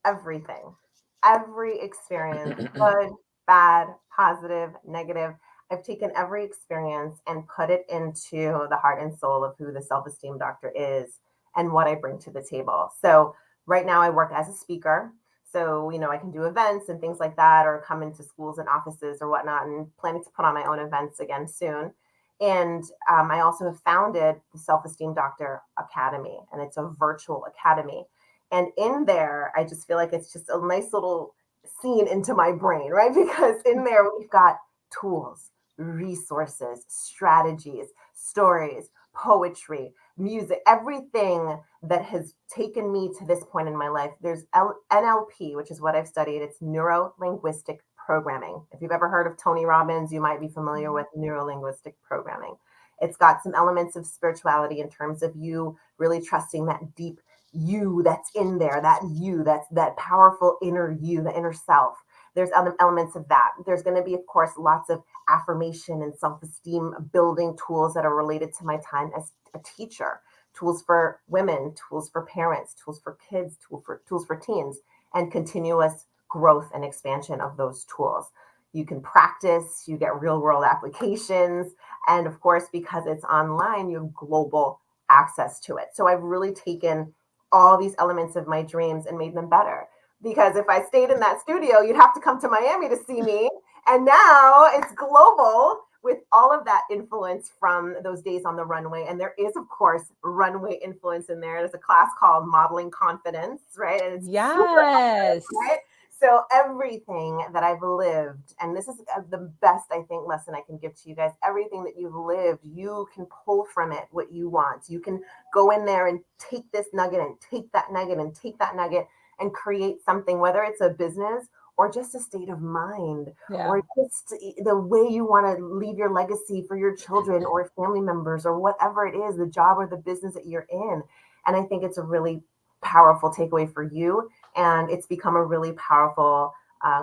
everything, every experience, good, bad, positive, negative. I've taken every experience and put it into the heart and soul of who the self-esteem doctor is and what I bring to the table. So right now I work as a speaker. So, I can do events and things like that, or come into schools and offices or whatnot, and planning to put on my own events again soon. And I also have founded the Self Esteem Doctor Academy, and it's a virtual academy. And in there, I just feel like it's just a nice little scene into my brain, right? Because in there, we've got tools, resources, strategies, stories, poetry, music, everything that has taken me to this point in my life. There's NLP, which is what I've studied. It's neuro linguistic programming. If you've ever heard of Tony Robbins, you might be familiar with neuro linguistic programming. It's got some elements of spirituality in terms of you really trusting that deep you that's in there, that's that powerful inner you, the inner self. There's other elements of that. There's going to be, of course, lots of affirmation and self-esteem building tools that are related to my time as a teacher, tools for women, tools for parents, tools for kids, tools for teens, and continuous growth and expansion of those tools. You can practice, you get real world applications. And of course, because it's online, you have global access to it. So I've really taken all these elements of my dreams and made them better. Because if I stayed in that studio, you'd have to come to Miami to see me. And now it's global with all of that influence from those days on the runway. And there is, of course, runway influence in there. There's a class called Modeling Confidence, right? And it's Yes. super, right? So everything that I've lived, and this is the best, I think, lesson I can give to you guys, everything that you've lived, you can pull from it what you want. You can go in there and take this nugget and take that nugget and take that nugget and create something, whether it's a business or just a state of mind, or just the way you want to leave your legacy for your children or family members or whatever it is, the job or the business that you're in. And I think it's a really powerful takeaway for you. And it's become a really powerful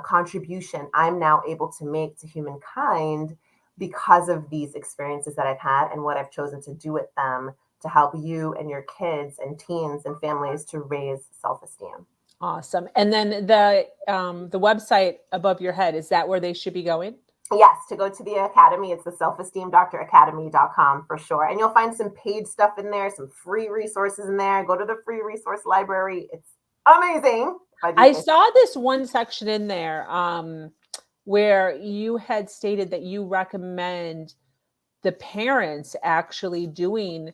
contribution I'm now able to make to humankind because of these experiences that I've had and what I've chosen to do with them to help you and your kids and teens and families to raise self-esteem. Awesome. And then the website above your head, is that where they should be going? Yes, to go to the academy, it's the selfesteemdoctoracademy.com for sure. And you'll find some paid stuff in there, some free resources in there. Go to the free resource library. It's amazing. I saw this one section in there where you had stated that you recommend the parents actually doing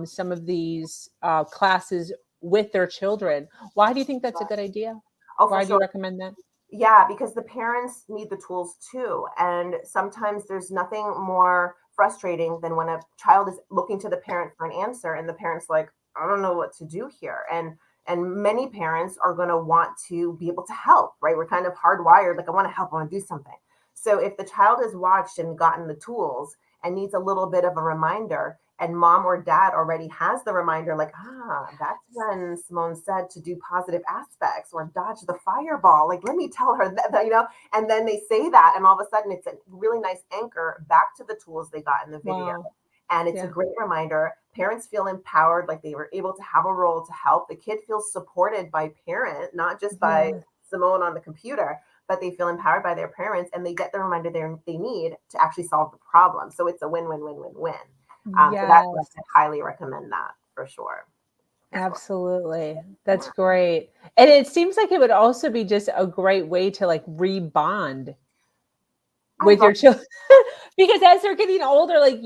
some of these classes with their children. Why do you think that's a good idea? Why do you recommend that? Yeah, because the parents need the tools too. And sometimes there's nothing more frustrating than when a child is looking to the parent for an answer and the parent's like, I don't know what to do here. And many parents are going to want to be able to help, right? We're kind of hardwired, like, I want to help, I want to do something. So if the child has watched and gotten the tools and needs a little bit of a reminder, and mom or dad already has the reminder, like, that's when Simone said to do positive aspects or dodge the fireball. Like, let me tell her that, and then they say that. And all of a sudden it's a really nice anchor back to the tools they got in the video. Wow. And it's a great reminder. Parents feel empowered, like they were able to have a role to help. The kid feels supported by parent, not just by Simone on the computer, but they feel empowered by their parents and they get the reminder they need to actually solve the problem. So it's a win-win-win-win-win. So that's what I highly recommend that for sure. Absolutely. That's great. And it seems like it would also be just a great way to like rebond with your children. Because as they're getting older, like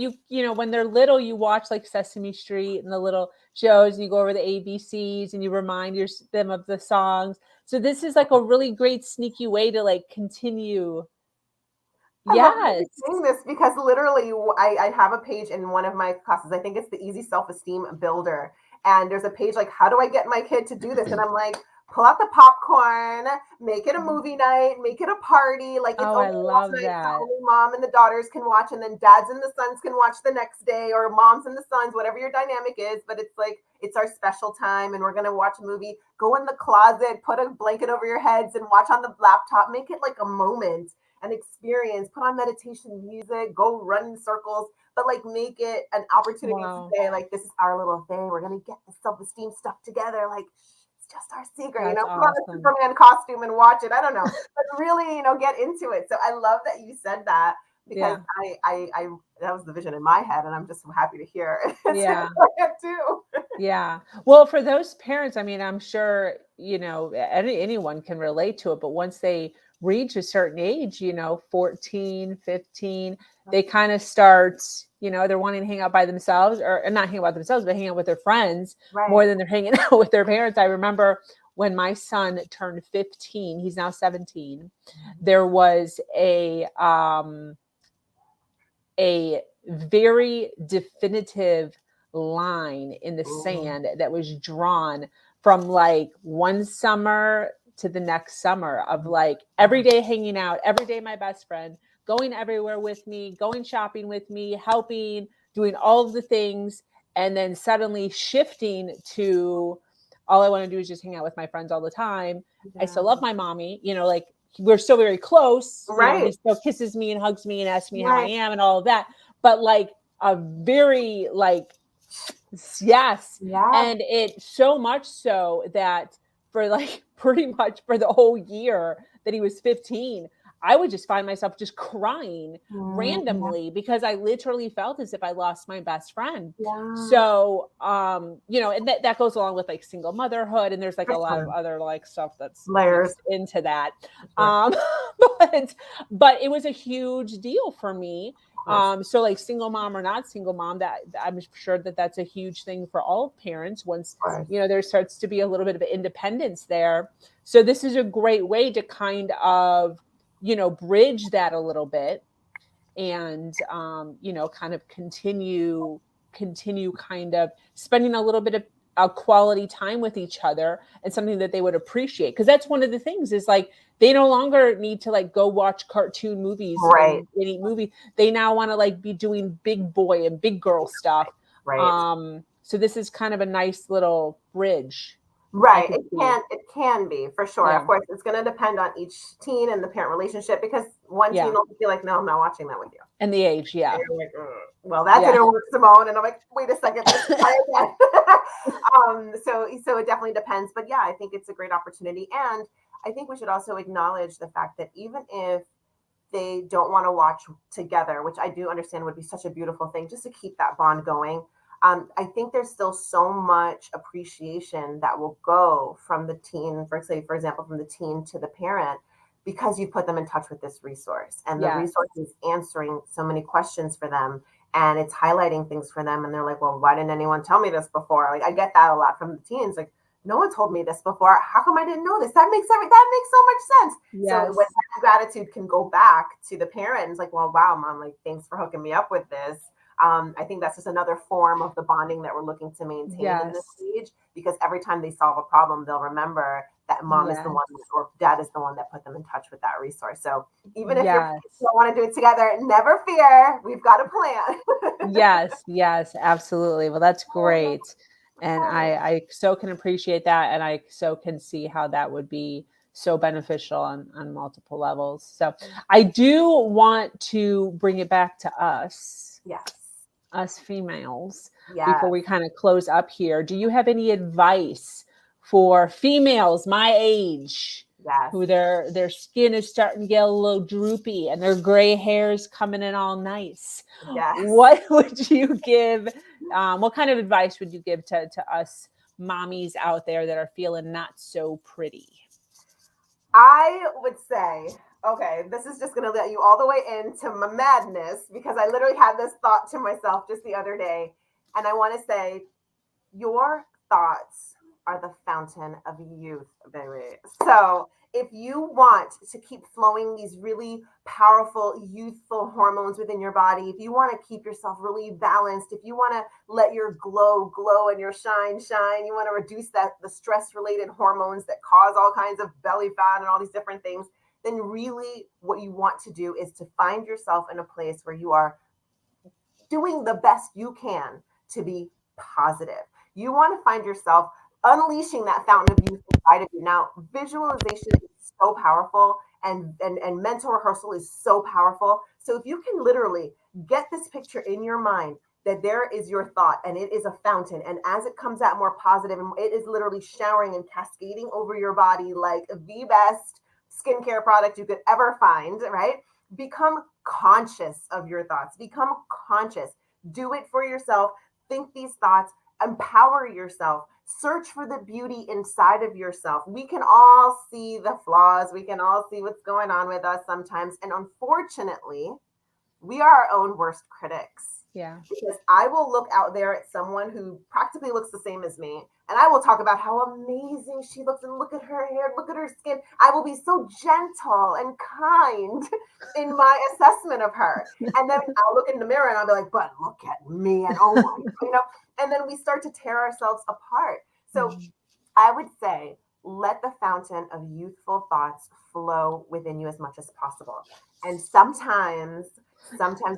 when they're little, you watch like Sesame Street and the little shows and you go over the ABCs and you remind them of the songs. So this is like a really great sneaky way to like continue. I love saying this because literally I have a page in one of my classes. I think it's the Easy Self-Esteem Builder. And there's a page like, how do I get my kid to do this? And I'm like, pull out the popcorn, make it a movie night, make it a party. Like, it's I love that. Only mom and the daughters can watch, and then dads and the sons can watch the next day, or moms and the sons, whatever your dynamic is. But it's like, it's our special time and we're going to watch a movie. Go in the closet, put a blanket over your heads and watch on the laptop. Make it like a moment, an experience. Put on meditation music, go run in circles, but like make it an opportunity to say, like, this is our little thing. We're going to get the self-esteem stuff together. Like, just our secret, That's put on a Superman costume and watch it. I don't know, but really, get into it. So I love that you said that, because I that was the vision in my head, and I'm just so happy to hear it's Yeah. in my head too. Yeah. Well, for those parents, I mean, I'm sure, anyone can relate to it, but once they reach a certain age, 14, 15, they kind of start, they're wanting to hang out by themselves or not hang out by themselves, but hang out with their friends more Right. than they're hanging out with their parents. I remember when my son turned 15, he's now 17, there was a very definitive line in the sand that was drawn from like one summer to the next summer of like every day hanging out, every day my best friend, going everywhere with me, going shopping with me, helping, doing all of the things, and then suddenly shifting to all I want to do is just hang out with my friends all the time. I still love my mommy, like we're still very close. Right. He still kisses me and hugs me and asks me how I Right. am and all of that. But like a very yes. Yeah. And it so much so that for like pretty much for the whole year that he was 15, I would just find myself just crying randomly because I literally felt as if I lost my best friend. Yeah. So, and that goes along with like single motherhood. And there's like a lot of other like stuff that's layers into that. Sure. But it was a huge deal for me. So like single mom or not single mom, that I'm sure that that's a huge thing for all parents once, there starts to be a little bit of independence there. So this is a great way to kind of, bridge that a little bit and, kind of continue kind of spending a little bit of a quality time with each other and something that they would appreciate. Cause that's one of the things is like, they no longer need to like go watch cartoon movies and eat movies. They now want to like be doing big boy and big girl stuff. Right. So this is kind of a nice little bridge. Right. It can be for sure. Yeah. Of course, it's going to depend on each teen and the parent relationship because one teen will be like, no, I'm not watching that with you. And the age. Yeah. And you're like, well, that didn't work, Simone. And I'm like, wait a second. Let's try again. So it definitely depends. But yeah, I think it's a great opportunity. And I think we should also acknowledge the fact that even if they don't want to watch together, which I do understand would be such a beautiful thing just to keep that bond going. I think there's still so much appreciation that will go from the teen, for example, from the teen to the parent, because you put them in touch with this resource. And the resource is answering so many questions for them. And it's highlighting things for them. And they're like, well, why didn't anyone tell me this before? Like, I get that a lot from the teens. Like, no one told me this before. How come I didn't know this? That makes so much sense. Yes. So when that gratitude can go back to the parents, like, well, wow, mom, like, thanks for hooking me up with this. I think that's just another form of the bonding that we're looking to maintain in this stage, because every time they solve a problem, they'll remember that mom is the one or dad is the one that put them in touch with that resource. So even if you don't want to do it together, never fear. We've got a plan. Yes, absolutely. Well, that's great. And I so can appreciate that. And I so can see how that would be so beneficial on multiple levels. So I do want to bring it back to us. Yes. Us females, before we kind of close up here. Do you have any advice for females my age who their skin is starting to get a little droopy and their gray hair's coming in all nice? What would you give? What kind of advice would you give to us mommies out there that are feeling not so pretty? I would say, okay, this is just going to let you all the way into my madness, because I literally had this thought to myself just the other day. And I want to say, your thoughts are the fountain of youth, baby. So if you want to keep flowing these really powerful, youthful hormones within your body, if you want to keep yourself really balanced, if you want to let your glow and your shine, you want to reduce the stress-related hormones that cause all kinds of belly fat and all these different things, then really what you want to do is to find yourself in a place where you are doing the best you can to be positive. You want to find yourself unleashing that fountain of youth inside of you. Now, visualization is so powerful, and mental rehearsal is so powerful. So if you can literally get this picture in your mind that there is your thought and it is a fountain, and as it comes out more positive, and it is literally showering and cascading over your body like the best skincare product you could ever find, right? Become conscious of your thoughts. Become conscious. Do it for yourself. Think these thoughts. Empower yourself. Search for the beauty inside of yourself. We can all see the flaws. We can all see what's going on with us sometimes. And unfortunately, we are our own worst critics. Yeah. Because I will look out there at someone who practically looks the same as me, and I will talk about how amazing she looks, and look at her hair, look at her skin. I will be so gentle and kind in my assessment of her. And then I'll look in the mirror and I'll be like, but look at me, and oh my, and then we start to tear ourselves apart. So I would say, let the fountain of youthful thoughts flow within you as much as possible. And sometimes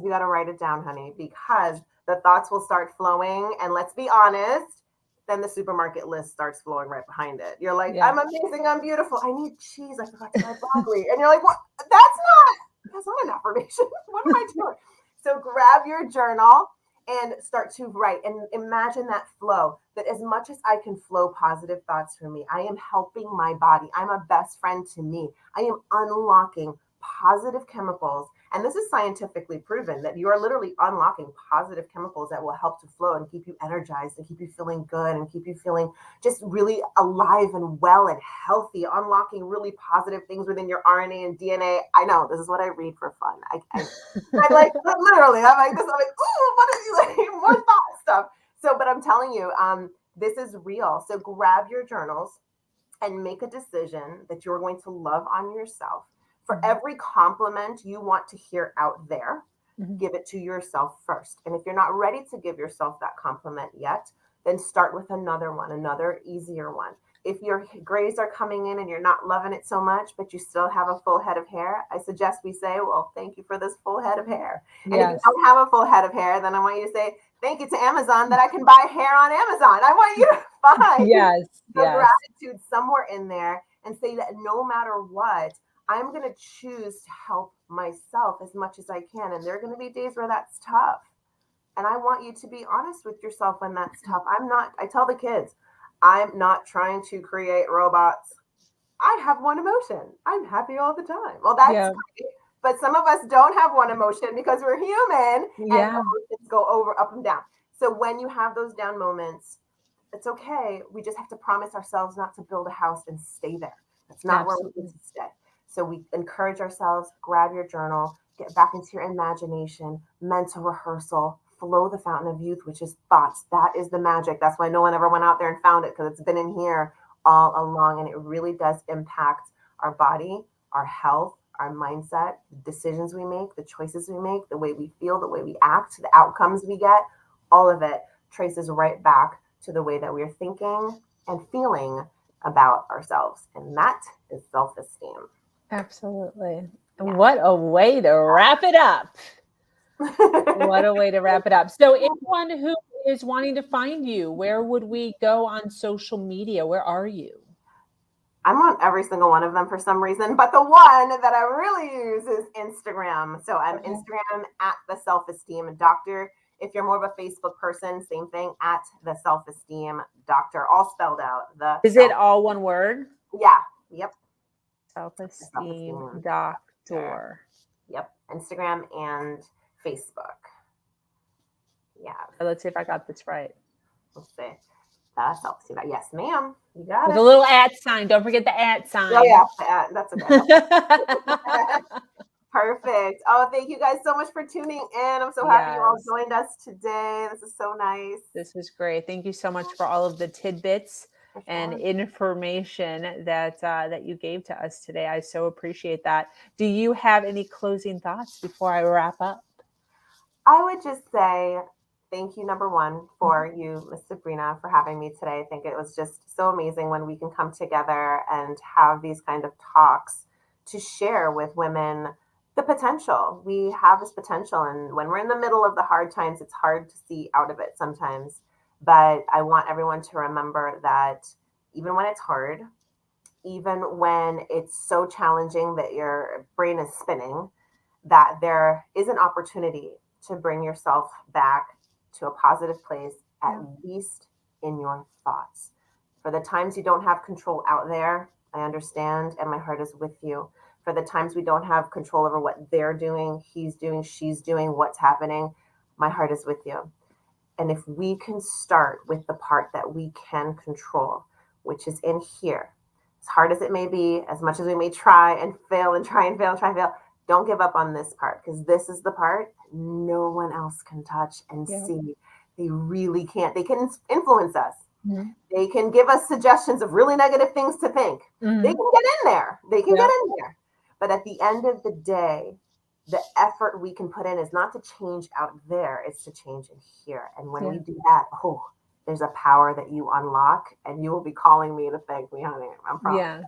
you got to write it down, honey, because the thoughts will start flowing. And let's be honest, then the supermarket list starts flowing right behind it. You're like, I'm amazing, I'm beautiful, I need cheese, I forgot to buy broccoli. And you're like, what? That's not an affirmation. What am I doing? So grab your journal and start to write and imagine that flow, that as much as I can flow positive thoughts from me, I am helping my body. I'm a best friend to me. I am unlocking positive chemicals. And this is scientifically proven that you are literally unlocking positive chemicals that will help to flow and keep you energized and keep you feeling good and keep you feeling just really alive and well and healthy, unlocking really positive things within your RNA and DNA. I know this is what I read for fun. I'm like, literally, I'm like, ooh, what is like, more thought stuff. So, but I'm telling you, this is real. So grab your journals and make a decision that you're going to love on yourself. For every compliment you want to hear out there, give it to yourself first. And if you're not ready to give yourself that compliment yet, then start with another one, another easier one. If your grays are coming in and you're not loving it so much, but you still have a full head of hair, I suggest we say, well, thank you for this full head of hair. And if you don't have a full head of hair, then I want you to say, thank you to Amazon that I can buy hair on Amazon. I want you to find the gratitude somewhere in there and say that no matter what, I'm going to choose to help myself as much as I can. And there are going to be days where that's tough. And I want you to be honest with yourself when that's tough. I tell the kids, I'm not trying to create robots. I have one emotion. I'm happy all the time. Well, that's great. But some of us don't have one emotion because we're human and emotions go up and down. So when you have those down moments, it's okay. We just have to promise ourselves not to build a house and stay there. That's not where we need to stay. So we encourage ourselves, grab your journal, get back into your imagination, mental rehearsal, flow the fountain of youth, which is thoughts. That is the magic. That's why no one ever went out there and found it, because it's been in here all along. And it really does impact our body, our health, our mindset, the decisions we make, the choices we make, the way we feel, the way we act, the outcomes we get. All of it traces right back to the way that we're thinking and feeling about ourselves. And that is self-esteem. Absolutely. Yeah. What a way to wrap it up. What a way to wrap it up. So anyone who is wanting to find you, where would we go on social media? Where are you? I'm on every single one of them for some reason, but the one that I really use is Instagram. So I'm Instagram at the Self Esteem Doctor. If you're more of a Facebook person, same thing, at the Self Esteem Doctor, all spelled out. Is it all one word? Yeah. Yep. Self-Esteem Doctor. Yep. Instagram and Facebook. Yeah. Let's see if I got this right. Let's see. Self-Esteem. Yes, ma'am. You got With it. a little @ sign. Don't forget the @ sign. Oh, yeah. That's okay. Perfect. Oh, thank you guys so much for tuning in. I'm so happy you all joined us today. This is so nice. This was great. Thank you so much for all of the tidbits and information that you gave to us today. I so appreciate that. Do you have any closing thoughts before I wrap up? I would just say thank you, number one, for you, Miss Sabrina, for having me today. I think it was just so amazing when we can come together and have these kind of talks to share with women the potential. We have this potential, and when we're in the middle of the hard times, it's hard to see out of it sometimes. But I want everyone to remember that even when it's hard, even when it's so challenging that your brain is spinning, that there is an opportunity to bring yourself back to a positive place, at least in your thoughts. For the times you don't have control out there, I understand, and my heart is with you. for the times we don't have control over what they're doing, he's doing, she's doing, what's happening. My heart is with you. And if we can start with the part that we can control, which is in here, as hard as it may be, as much as we may try and fail and try and fail, don't give up on this part, because this is the part no one else can touch and see. They really can't. They can influence us. Mm-hmm. They can give us suggestions of really negative things to think. Mm-hmm. They can get in there. Get in there. But at the end of the day, the effort we can put in is not to change out there, it's to change in here. And when we do that, there's a power that you unlock, and you will be calling me to thank me, honey. I'm proud.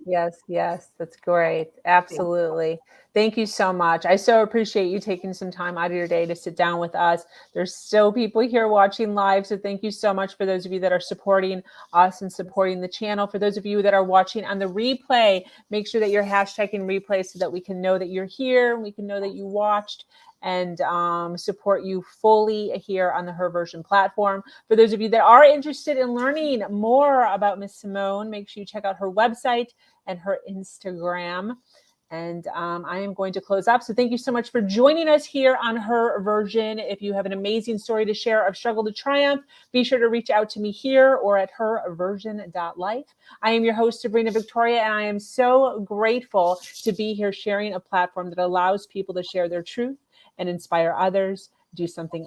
Yes. That's great. Absolutely. Thank you so much. I so appreciate you taking some time out of your day to sit down with us. There's still people here watching live, so thank you so much for those of you that are supporting us and supporting the channel. For those of you that are watching on the replay, make sure that you're hashtagging replay so that we can know that you're here, and we can know that you watched, and support you fully here on the Her Version platform. For those of you that are interested in learning more about Miss Simone, make sure you check out her website and her Instagram. And I am going to close up. So thank you so much for joining us here on Her Version. If you have an amazing story to share of struggle to triumph, be sure to reach out to me here or at herversion.life. I am your host, Sabrina Victoria, and I am so grateful to be here sharing a platform that allows people to share their truth and inspire others, do something